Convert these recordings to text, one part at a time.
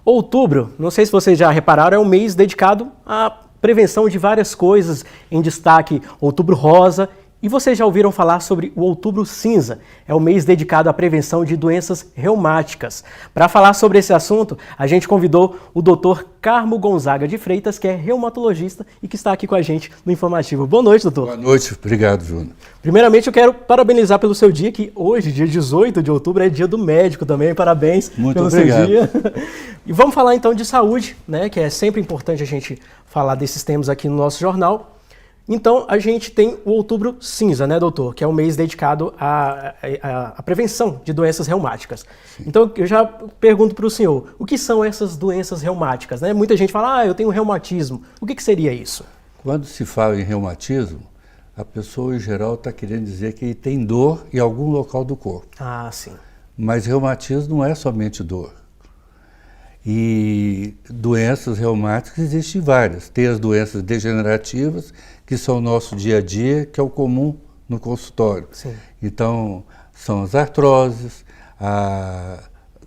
Outubro, não sei se vocês já repararam, é um mês dedicado à prevenção de várias coisas, em destaque Outubro Rosa. E vocês já ouviram falar sobre o Outubro Cinza? É o mês dedicado à prevenção de doenças reumáticas. Para falar sobre esse assunto, a gente convidou o Dr. Carmo Gonzaga de Freitas, que é reumatologista e que está aqui com a gente no Informativo. Boa noite, doutor. Boa noite, obrigado, Júnior. Primeiramente, eu quero parabenizar pelo seu dia, que hoje, dia 18 de outubro, é dia do médico também. Parabéns pelo seu dia. E vamos falar então de saúde, né? Que é sempre importante a gente falar desses temas aqui no nosso jornal. Então, a gente tem o Outubro Cinza, né, doutor? Que é um mês dedicado à prevenção de doenças reumáticas. Sim. Então, eu já pergunto para o senhor, o que são essas doenças reumáticas? Né? Muita gente fala, eu tenho reumatismo. O que seria isso? Quando se fala em reumatismo, a pessoa, em geral, está querendo dizer que tem dor em algum local do corpo. Ah, sim. Mas reumatismo não é somente dor. E doenças reumáticas existem várias. Tem as doenças degenerativas, que são o nosso dia a dia, que é o comum no consultório. Sim. Então, são as artroses,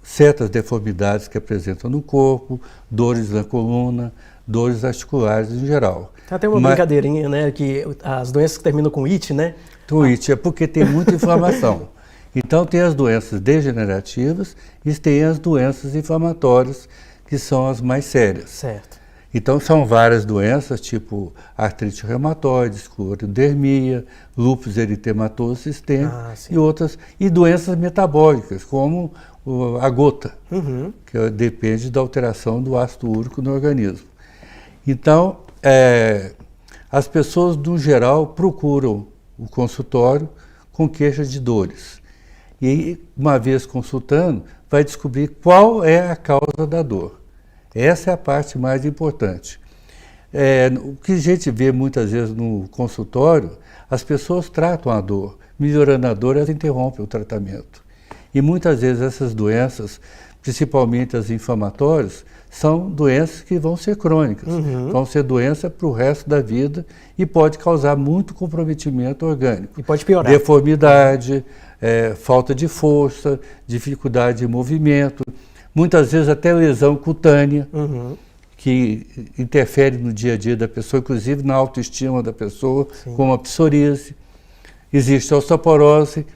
certas deformidades que apresentam no corpo, dores na coluna, dores articulares em geral. Tem até uma brincadeirinha, né, que as doenças que terminam com it, né? O it é porque tem muita inflamação. Então, tem as doenças degenerativas e tem as doenças inflamatórias, que são as mais sérias. Certo. Então, são várias doenças, tipo artrite reumatoide, esclerodermia, lúpus eritematoso sistêmico e outras, e doenças metabólicas, como a gota, que depende da alteração do ácido úrico no organismo. Então, as pessoas, no geral, procuram o consultório com queixas de dores. E, uma vez consultando, vai descobrir qual é a causa da dor. Essa é a parte mais importante. O que a gente vê muitas vezes no consultório, as pessoas tratam a dor. Melhorando a dor, elas interrompem o tratamento. E muitas vezes essas doenças, principalmente as inflamatórias, são doenças que vão ser crônicas. Vão ser doenças para o resto da vida e pode causar muito comprometimento orgânico. E pode piorar. Deformidade, falta de força, dificuldade de movimento, muitas vezes até lesão cutânea, que interfere no dia a dia da pessoa, inclusive na autoestima da pessoa, como a psoríase. Existe a osteoporose,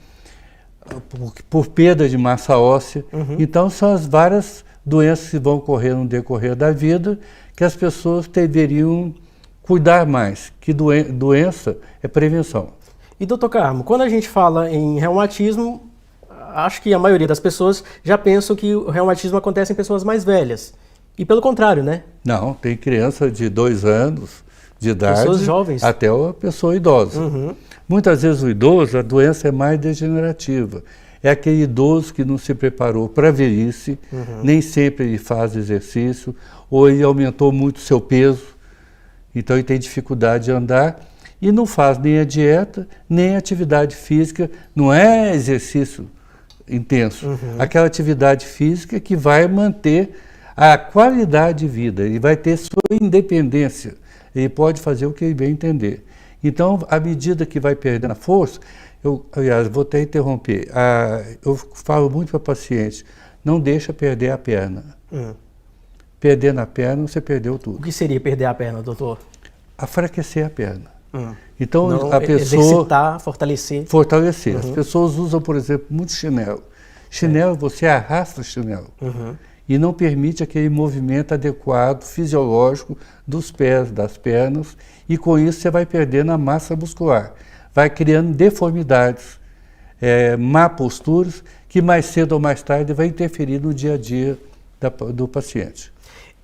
por perda de massa óssea. Então, são as várias doenças que vão ocorrer no decorrer da vida, que as pessoas deveriam cuidar mais, que doença é prevenção. E, doutor Carmo, quando a gente fala em reumatismo, acho que a maioria das pessoas já pensam que o reumatismo acontece em pessoas mais velhas. E pelo contrário, né? Não, tem criança de 2 anos de idade, pessoas jovens, até a pessoa idosa. Muitas vezes o idoso, a doença é mais degenerativa. É aquele idoso que não se preparou para a velhice, nem sempre ele faz exercício, ou ele aumentou muito o seu peso, então ele tem dificuldade de andar, e não faz nem a dieta, nem a atividade física, não é exercício intenso. Aquela atividade física que vai manter a qualidade de vida, ele vai ter sua independência, ele pode fazer o que ele bem entender. Então, à medida que vai perdendo a força, aliás, vou até interromper, eu falo muito para paciente, não deixa perder a perna. Perdendo a perna, você perdeu tudo. O que seria perder a perna, doutor? Enfraquecer a perna. Então, não, a pessoa... Exercitar, fortalecer. Fortalecer. As pessoas usam, por exemplo, muito chinelo. Chinelo, você arrasta o chinelo. E não permite aquele movimento adequado, fisiológico, dos pés, das pernas, e com isso você vai perdendo a massa muscular. Vai criando deformidades, má posturas, que mais cedo ou mais tarde vai interferir no dia a dia do paciente.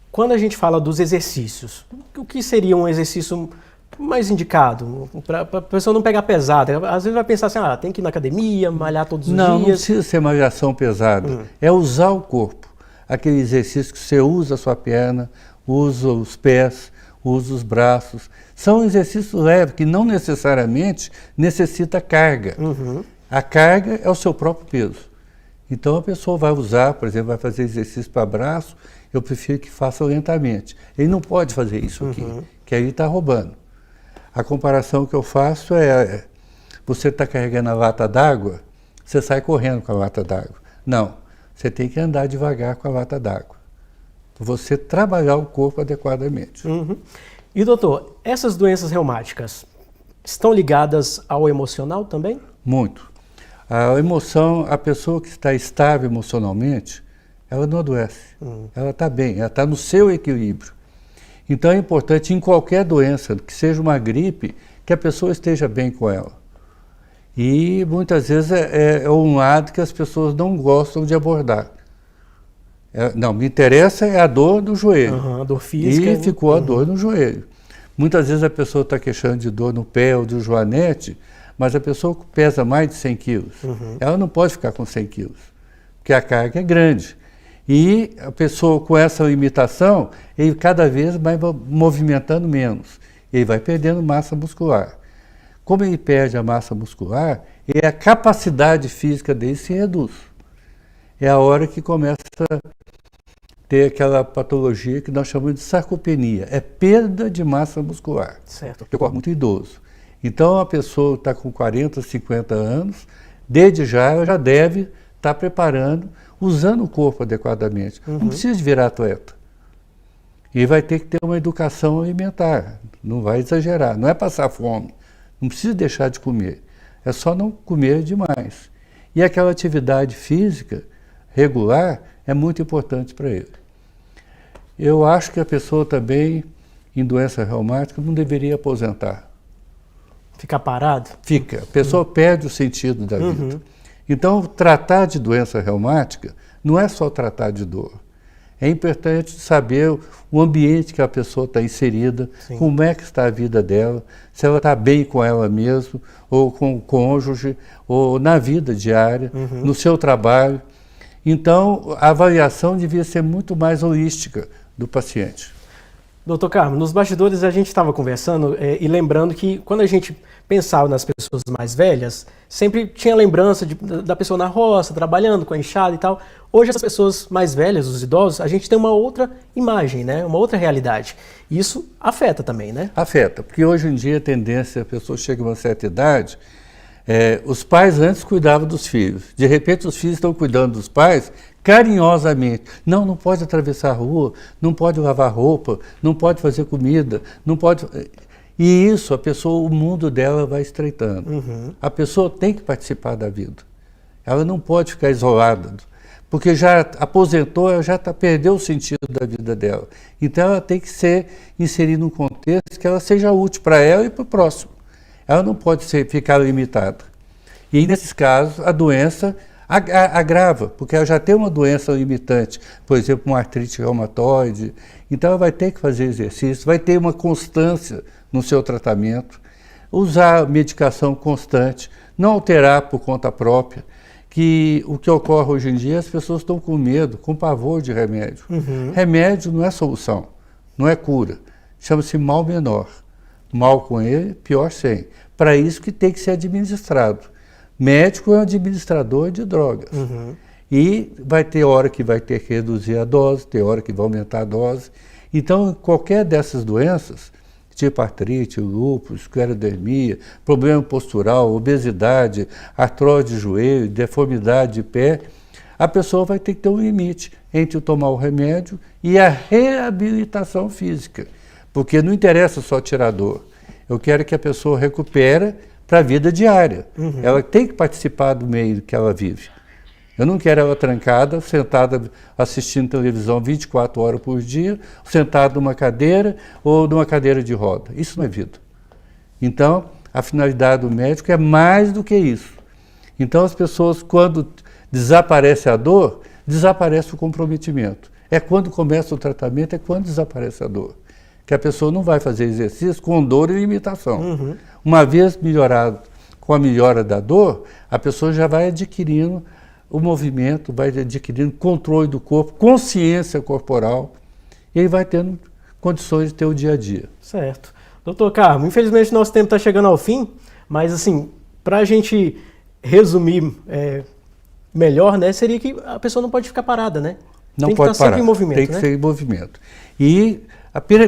Quando a gente fala dos exercícios, o que seria um exercício mais indicado? Para a pessoa não pegar pesado. Às vezes vai pensar assim, tem que ir na academia, malhar todos os dias. Não precisa ser malhação pesada. É usar o corpo. Aquele exercício que você usa a sua perna, usa os pés, usa os braços. São exercícios leves, que não necessariamente necessita carga. A carga é o seu próprio peso. Então a pessoa vai usar, por exemplo, vai fazer exercício para braço, eu prefiro que faça lentamente. Ele não pode fazer isso aqui, que aí ele está roubando. A comparação que eu faço é, você está carregando a lata d'água, você sai correndo com a lata d'água. Não, você tem que andar devagar com a lata d'água. você trabalhar o corpo adequadamente. Uhum. E doutor, essas doenças reumáticas estão ligadas ao emocional também? Muito. A emoção, a pessoa que está estável emocionalmente, ela não adoece. Ela está bem, ela está no seu equilíbrio. Então é importante, em qualquer doença, que seja uma gripe, que a pessoa esteja bem com ela. E muitas vezes é um lado que as pessoas não gostam de abordar. Não, me interessa é a dor do joelho. A dor física. E ficou a dor no joelho. Muitas vezes a pessoa está queixando de dor no pé ou do joanete, mas a pessoa pesa mais de 100 quilos. Ela não pode ficar com 100 quilos, porque a carga é grande. E a pessoa com essa limitação, ele cada vez vai movimentando menos. Ele vai perdendo massa muscular. Como ele perde a massa muscular, a capacidade física dele se reduz. É a hora que começa a ter aquela patologia que nós chamamos de sarcopenia. É perda de massa muscular. Certo. Que ocorre muito idoso. Então, a pessoa está com 40, 50 anos, desde já ela já deve estar preparando, usando o corpo adequadamente. Não precisa de virar atleta. E vai ter que ter uma educação alimentar. Não vai exagerar. Não é passar fome. Não precisa deixar de comer. É só não comer demais. E aquela atividade física regular é muito importante para ele. Eu acho que a pessoa também, em doença reumática, não deveria aposentar. Ficar parado? Fica. A pessoa perde o sentido da vida. Então, tratar de doença reumática não é só tratar de dor. É importante saber o ambiente que a pessoa está inserida, como é que está a vida dela, se ela está bem com ela mesma, ou com o cônjuge, ou na vida diária, no seu trabalho. Então, a avaliação devia ser muito mais holística do paciente. Doutor Carmo, nos bastidores a gente estava conversando e lembrando que quando a gente pensava nas pessoas mais velhas, sempre tinha lembrança da pessoa na roça, trabalhando com a enxada e tal. Hoje as pessoas mais velhas, os idosos, a gente tem uma outra imagem, né? Uma outra realidade. E isso afeta também, né? Afeta, porque hoje em dia a tendência, a pessoa chega a uma certa idade, os pais antes cuidavam dos filhos. De repente os filhos estão cuidando dos pais carinhosamente. Não pode atravessar a rua, não pode lavar roupa, não pode fazer comida, não pode... E isso, a pessoa, o mundo dela vai estreitando. A pessoa tem que participar da vida. Ela não pode ficar isolada, porque já aposentou, ela já perdeu o sentido da vida dela. Então ela tem que ser inserida num contexto que ela seja útil para ela e para o próximo. Ela não pode ficar limitada. E nesses casos, a doença agrava, porque ela já tem uma doença limitante, por exemplo, uma artrite reumatoide. Então ela vai ter que fazer exercício, vai ter uma constância no seu tratamento, usar medicação constante, não alterar por conta própria, que o que ocorre hoje em dia, as pessoas estão com medo, com pavor de remédio. Remédio não é solução, não é cura, chama-se mal menor. Mal com ele, pior sem. Para isso que tem que ser administrado. Médico é um administrador de drogas. E vai ter hora que vai ter que reduzir a dose, tem hora que vai aumentar a dose. Então, qualquer dessas doenças, tipo artrite, lúpus, esclerodermia, problema postural, obesidade, artrose de joelho, deformidade de pé, a pessoa vai ter que ter um limite entre tomar o remédio e a reabilitação física. Porque não interessa só tirar a dor. Eu quero que a pessoa recupere para a vida diária. Ela tem que participar do meio que ela vive. Eu não quero ela trancada, sentada assistindo televisão 24 horas por dia, sentada numa cadeira ou numa cadeira de roda. Isso não é vida. Então, a finalidade do médico é mais do que isso. Então, as pessoas, quando desaparece a dor, desaparece o comprometimento. É quando começa o tratamento, é quando desaparece a dor. Que a pessoa não vai fazer exercício com dor e limitação. Uma vez melhorado com a melhora da dor, a pessoa já vai adquirindo o movimento, vai adquirindo controle do corpo, consciência corporal, e aí vai tendo condições de ter o dia a dia. Certo. Doutor Carmo, infelizmente nosso tempo está chegando ao fim, mas assim, para a gente resumir melhor, né, seria que a pessoa não pode ficar parada, né? Não tem que pode estar parar, sempre em movimento, tem que né? ser em movimento. E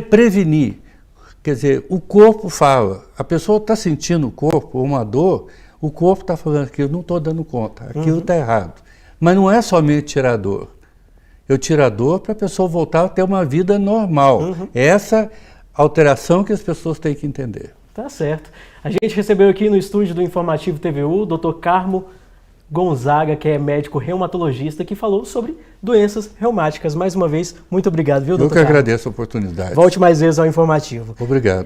prevenir, quer dizer, o corpo fala, a pessoa está sentindo o corpo, uma dor, o corpo está falando que eu não estou dando conta, aquilo está errado. Mas não é somente tirar a dor. eu tiro a dor para a pessoa voltar a ter uma vida normal. Essa alteração que as pessoas têm que entender. Tá certo. A gente recebeu aqui no estúdio do Informativo TVU o Dr. Carmo Gonzaga, que é médico reumatologista, que falou sobre doenças reumáticas. Mais uma vez, muito obrigado, viu, doutor? Eu que agradeço a oportunidade. Volte mais vezes ao Informativo. Obrigado.